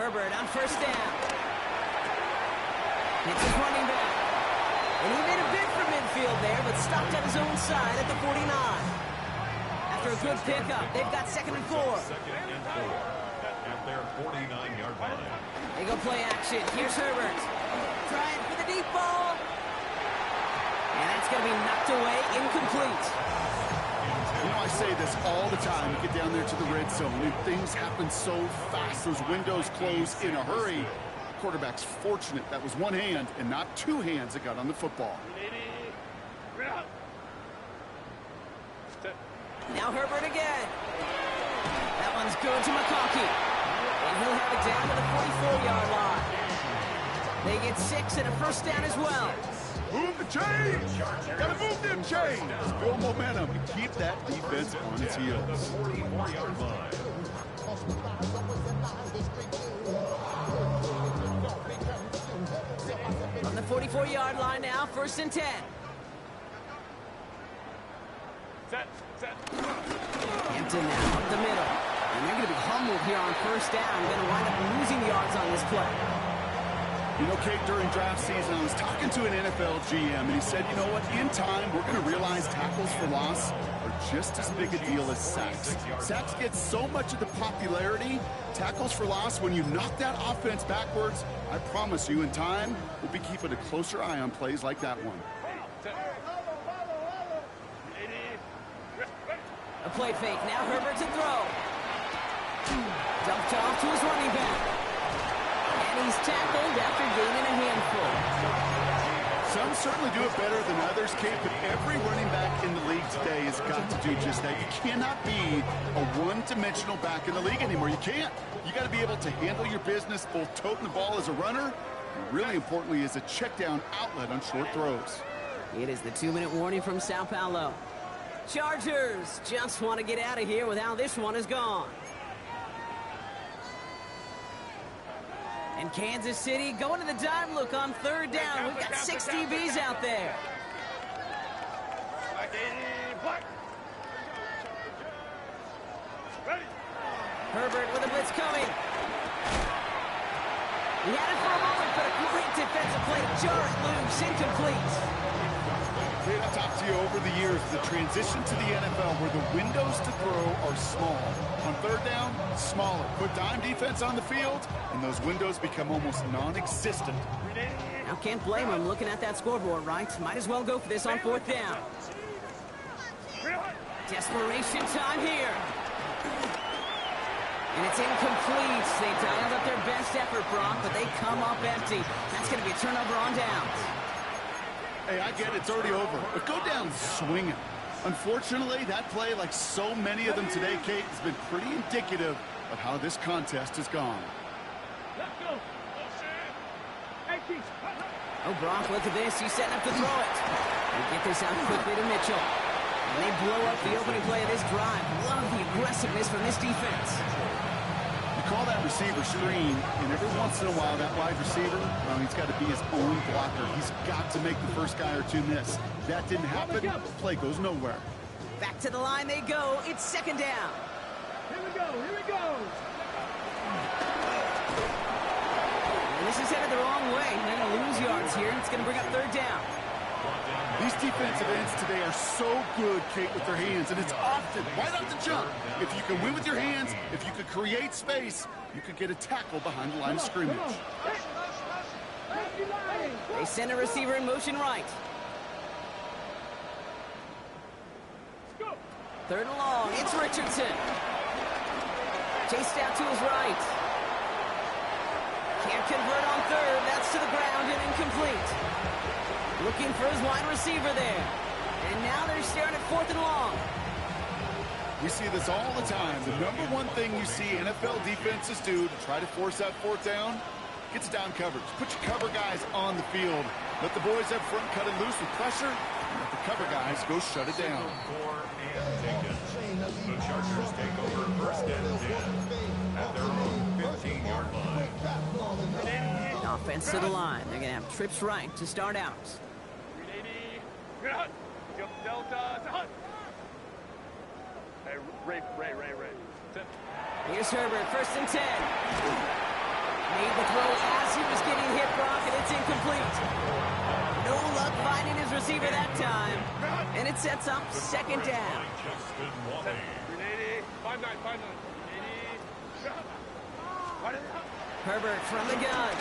Herbert on first down. It's his running back. And he made a bid for midfield there, but stopped at his own side at the 49. After a good pickup, they've got 2nd and 4. Second and 4 at their 49-yard line. They go play action. Here's Herbert. Trying for the deep ball. And that's going to be knocked away, incomplete. You know, I say this all the time. You get down there to the red zone, and things happen so fast. Those windows close in a hurry. Quarterback's fortunate that was one hand and not two hands that got on the football. Now Herbert again. That one's good to McConkey. And he'll have it down to the 44-yard line. They get 6 and a first down as well. Move the chains! Gotta move them chains! Build momentum and keep that defense on its heels. 44-yard line. On the 44-yard line now, 1st and 10. Set. Hampton now up the middle. And they're going to be humbled here on first down. Going to wind up losing yards on this play. You know, Kate, during draft season, I was talking to an NFL GM, and he said, you know what, in time, we're going to realize tackles for loss are just as big a deal as sacks. Sacks get so much of the popularity. Tackles for loss, when you knock that offense backwards, I promise you, in time, we'll be keeping a closer eye on plays like that one. A play fake. Now Herbert to throw. Dumped off to his running back. And he's tackled after gaining a handful. Some certainly do it better than others, Kate, but every running back in the league today has got to do just that. You cannot be a one-dimensional back in the league anymore. You can't. You got to be able to handle your business, both toting the ball as a runner, and really importantly, as a check-down outlet on short throws. It is the 2-minute warning from Sao Paulo. Chargers just want to get out of here with how this one is gone. And Kansas City going to the dime look on 3rd down. We've got 6 DBs out there. Herbert with a blitz coming. He had it for a moment, but a great defensive play to jar it loose, incomplete. Kate, I've talked to you over the years, the transition to the NFL where the windows to throw are small. On 3rd down, smaller. Put dime defense on the field, and those windows become almost non-existent. Now can't blame him looking at that scoreboard, right? Might as well go for this on 4th down. Desperation time here. And it's incomplete. They dialed up their best effort, Brock, but they come up empty. That's going to be a turnover on downs. Hey, I get it. It's already over. But go down swinging. Unfortunately, that play, like so many of them today, Kate, has been pretty indicative of how this contest has gone. Let's go. Oh, Brock, look at this. He's setting up to throw it. They get this out quickly to Mitchell. And they blow up the opening play of this drive. Love the aggressiveness from this defense. You call that receiver screen, and every once in a while, that wide receiver, he's got to be his own blocker. He's got to make the first guy or two miss. That didn't happen. Play goes nowhere. Back to the line they go. It's second down. Here we go, here we go. And this is headed the wrong way. They're going to lose yards here. It's going to bring up third down. These defensive ends today are so good, Kate, with their hands, and it's often right off the jump. If you can win with your hands, if you could create space, you could get a tackle behind the line of scrimmage. They send a receiver in motion right. Third and long. It's Richardson. Chased out to his right. Can't convert on third. That's to the ground and incomplete. Looking for his wide receiver there. And now they're staring at fourth and long. We see this all the time. The number one thing you see NFL defenses do to try to force that fourth down, gets down coverage. Put your cover guys on the field. Let the boys up front cut it loose with pressure. Let the cover guys go shut it down. The Chargers take over first and 10 at their own 15-yard line. Offense to the line. They're going to have trips right to start out. Delta. Hey, Ray. Here's Herbert, first and 10. Made the throw as he was getting hit, Brock, and it's incomplete. No luck finding his receiver that time. And it sets up second down. Herbert from the gun.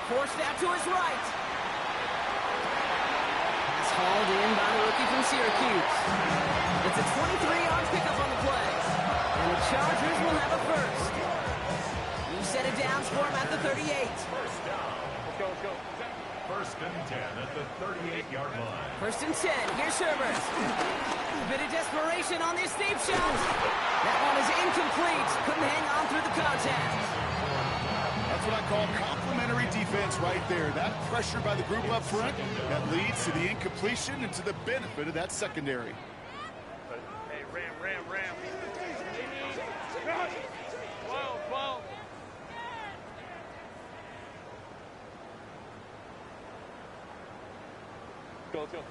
Forced out to his right. Pass hauled in by the rookie from Syracuse. It's a 23-yard pickup on the play. And the Chargers will have a first. You set it down for him at the 38. First down. Let's go. First and 10 at the 38-yard line. First and 10. Here's Herbert. Bit of desperation on this deep shot. That one is incomplete. Couldn't hang on through the contact. That's what I call complementary defense right there. That pressure by the group up front, that leads to the incompletion and to the benefit of that secondary. Hey, Ram. 12. Let's go.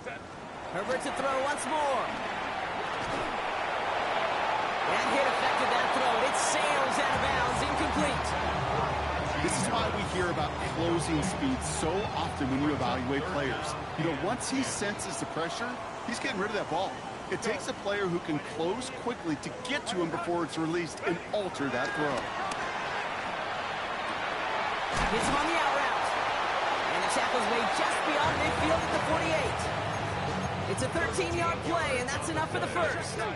Set. Herbert to throw once more. That hit affected that throw. It sails out of bounds, incomplete. This is why we hear about closing speed so often when you evaluate players. You know, once he senses the pressure, he's getting rid of that ball. It takes a player who can close quickly to get to him before it's released and alter that throw. Hits him on the out route. And the tackle's made just beyond midfield at the 48. It's a 13-yard play, and that's enough for the first. And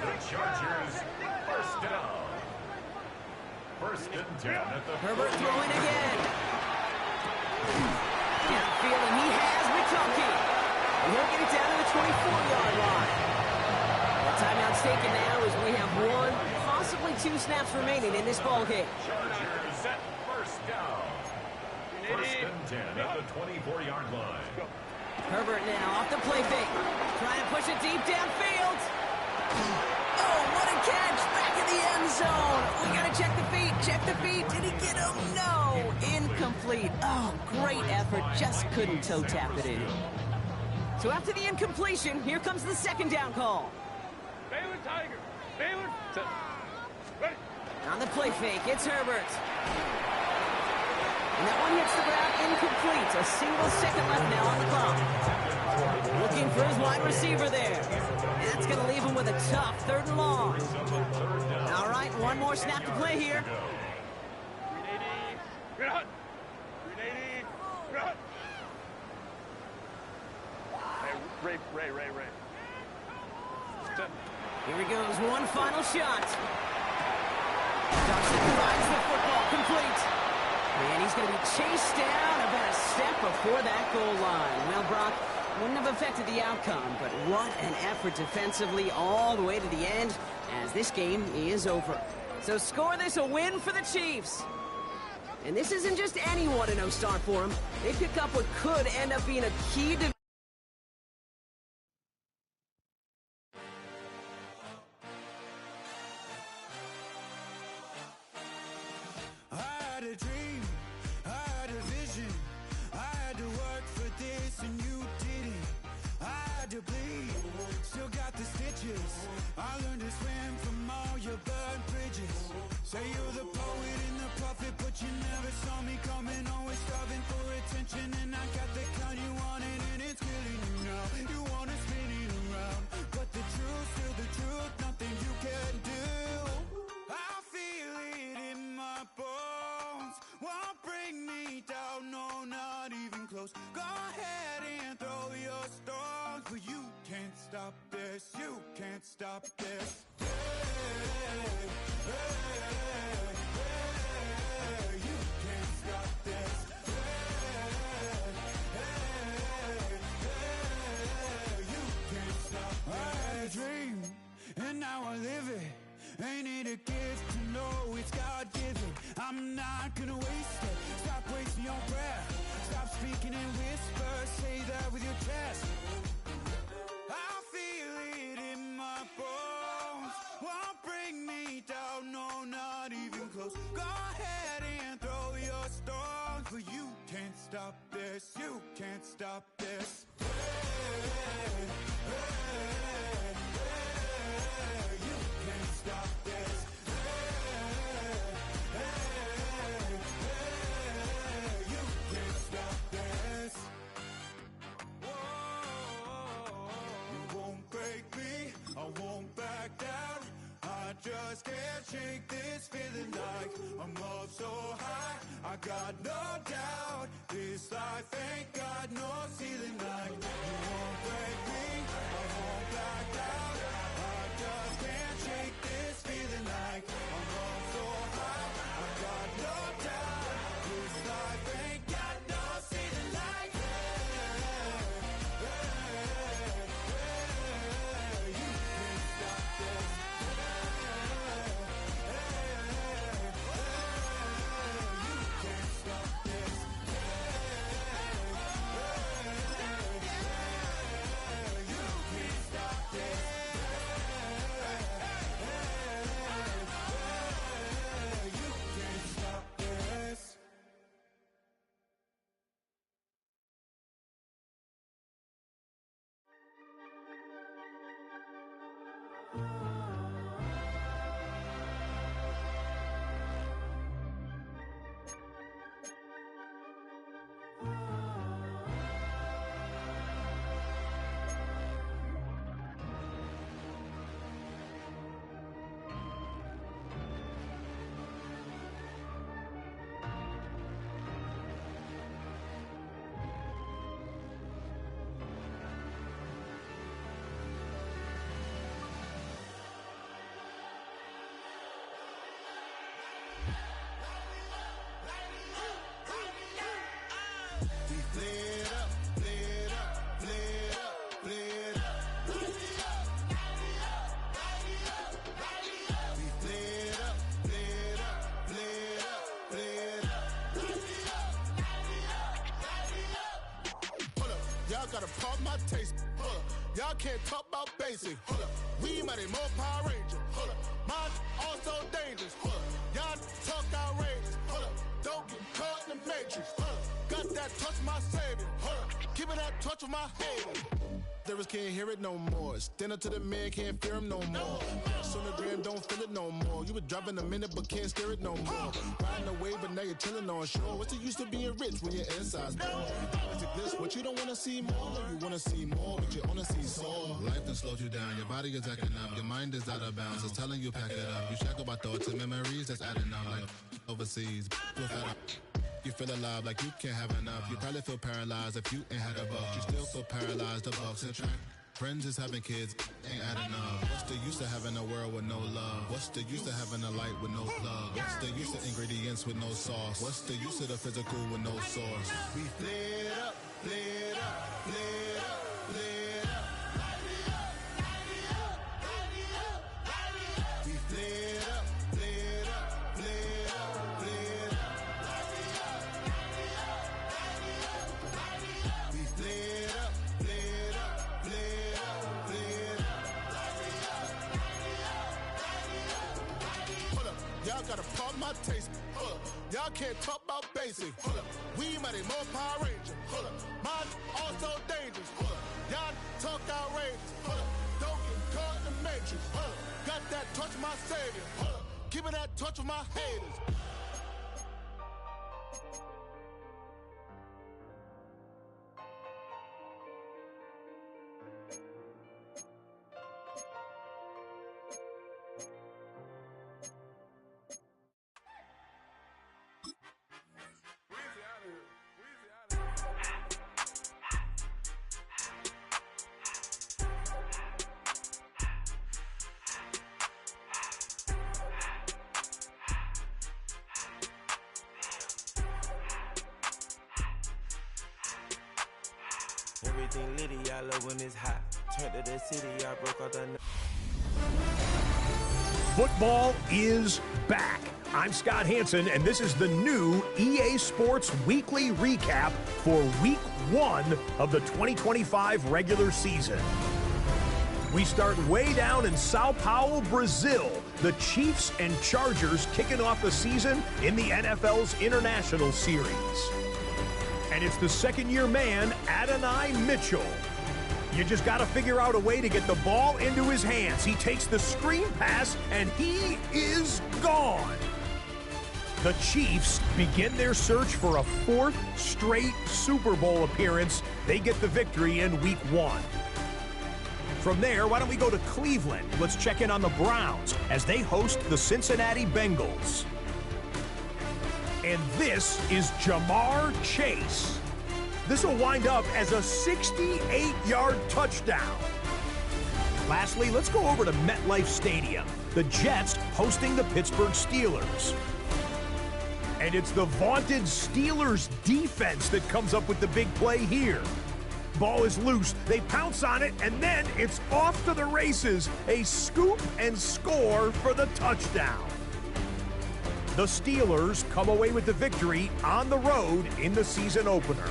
the Chargers, first down. First and 10 at the Herbert throwing again. Downfield, and he has McConkey. And he'll get it down to the 24-yard line. The timeout's taken now as we have one, possibly two snaps remaining in this ball game. Chargers set first down. First and 10 at the 24-yard line. Herbert now off the play fake. Trying to push it deep downfield. Oh, what a catch. Back in the end zone. We got to check the feet. Check the feet. Did he get him? No. Incomplete. Oh, great effort. Just couldn't toe tap it in. So after the incompletion, here comes the second down call. Baylor Tiger. Baylor. Set. Ready. On the play fake, it's Herbert. And that one hits the ground incomplete. A single second left now on the clock. Looking for his wide receiver there. And that's going to leave him with a tough third and long. All right, one more snap to play here. 380. Run. 380. Run. Hey, Ray. Set. Here he goes, one final shot. Dawson finds the football complete. And he's going to be chased down about a step before that goal line. Well, Brock, wouldn't have affected the outcome, but what an effort defensively all the way to the end as this game is over. So score this a win for the Chiefs. And this isn't just any 1-0 start for them. They pick up what could end up being a key division. to bleed, still got the stitches. I learned to swim from all your burnt bridges. Say you're the poet and the prophet, but you never saw me coming. Always starving for attention, and I got the kind you wanted, and it's killing you now. You wanna spin it around, but the truth's still the truth. Nothing you can do. I feel it in my bones. Won't bring me down, no, not even close. Go ahead and throw your stones, but you can't stop this. You can't stop this. Hey, hey, hey, you can't stop this. Hey, hey, hey, you can't stop this. I had a dream, and now I live it. Ain't it a gift to know it's God-given? I'm not gonna waste it. Stop wasting your breath. Stop speaking in whispers. Say that with your chest. I feel it in my bones. Won't bring me down, no, not even close. Go ahead and throw your stones, but you can't stop this. You can't stop this. Hey, hey, hey, you can't stop this. Hey, hey, hey, you can't stop this. Whoa, you won't break me, I won't back down. I just can't shake this feeling like I'm up so high. I got no doubt this life ain't got no ceiling like. You won't break me, I won't back down. I just can't shake this feeling like I'm up so high. I got no doubt this life ain't got no ceiling like. Hey, hey, hey, you can't stop this. Gotta pump my taste. Hold up. Y'all can't talk about basic. Hold up. We mighty more Power Ranger. Hold up. Mine also dangerous. Hold up. Y'all talk outrageous. Hold up. Don't get caught in the matrix. Hold up. Got that touch of my savior. Hold up. Give me that touch of my hater. Lyrics can't hear it no more. Stand up to the man, can't fear him no more. Sonogram don't feel it no more. You were driving a minute but can't steer it no more. Riding away but now you're chilling on shore. What's the use to being rich when your inside's poor? This, what you don't wanna see more. You wanna see more, but you wanna see sore. Life done slowed you down. Your body is acting up. Your mind is out of bounds. It's telling you pack it up. You shackle by thoughts and memories that's adding up. Like overseas, you feel alive like you can't have enough. You probably feel paralyzed if you ain't had a buck. You still feel paralyzed. The bucks and track. Friends is having kids, ain't adding up. What's the use of having a world with no love? What's the use of having a light with no plug? What's the use of ingredients with no sauce? What's the use of the physical with no source? We flared up, flared up, flared up, flared up. We flared up, flared up, flared up, flared up. We flared up, flared up, flared up, flared up. Hold up, y'all gotta pump my taste. Hold up, y'all can't talk about basic. Hold up, we mighty more Power Ranger. Hold up, mine also dangerous. Hold up, Y'all talk outrageous. Hold up. Don't get caught in the matrix. Hold up. Got that touch of my savior. Hold up. Give me that touch of my haters. Everything litty, I love when it's hot. Turn to the city, I broke out the... Football is back. I'm Scott Hansen, and this is the new EA Sports Weekly Recap for Week 1 of the 2025 regular season. We start way down in Sao Paulo, Brazil. The Chiefs and Chargers kicking off the season in the NFL's International Series. And it's the second-year man, Adonai Mitchell. You just got to figure out a way to get the ball into his hands. He takes the screen pass, and he is gone. The Chiefs begin their search for a fourth straight Super Bowl appearance. They get the victory in Week 1. From there, why don't we go to Cleveland? Let's check in on the Browns as they host the Cincinnati Bengals. And this is Jamar Chase. This will wind up as a 68-yard touchdown. Lastly, let's go over to MetLife Stadium. The Jets hosting the Pittsburgh Steelers. And it's the vaunted Steelers defense that comes up with the big play here. Ball is loose, they pounce on it, and then it's off to the races. A scoop and score for the touchdown. The Steelers come away with the victory on the road in the season opener.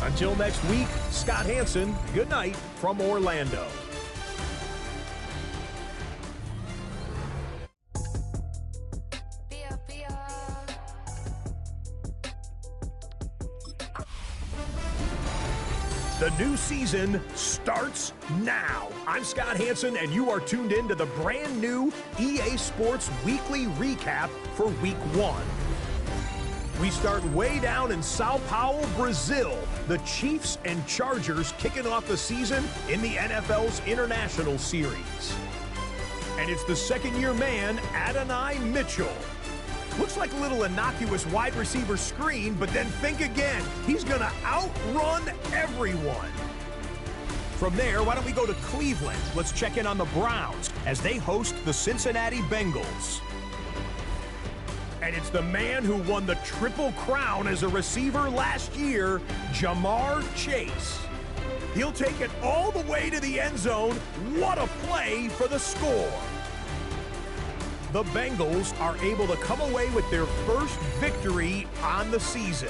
Until next week, Scott Hansen, good night from Orlando. The new season starts now. I'm Scott Hansen, and you are tuned in to the brand new EA Sports Weekly Recap for Week 1. We start way down in Sao Paulo, Brazil. The Chiefs and Chargers kicking off the season in the NFL's International Series. And it's the second-year man, Adonai Mitchell. Looks like a little innocuous wide receiver screen, but then think again. He's going to outrun everyone. From there, why don't we go to Cleveland? Let's check in on the Browns as they host the Cincinnati Bengals. And it's the man who won the Triple Crown as a receiver last year, Jamar Chase. He'll take it all the way to the end zone. What a play for the score. The Bengals are able to come away with their first victory on the season.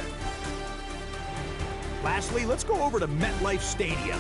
Lastly, let's go over to MetLife Stadium.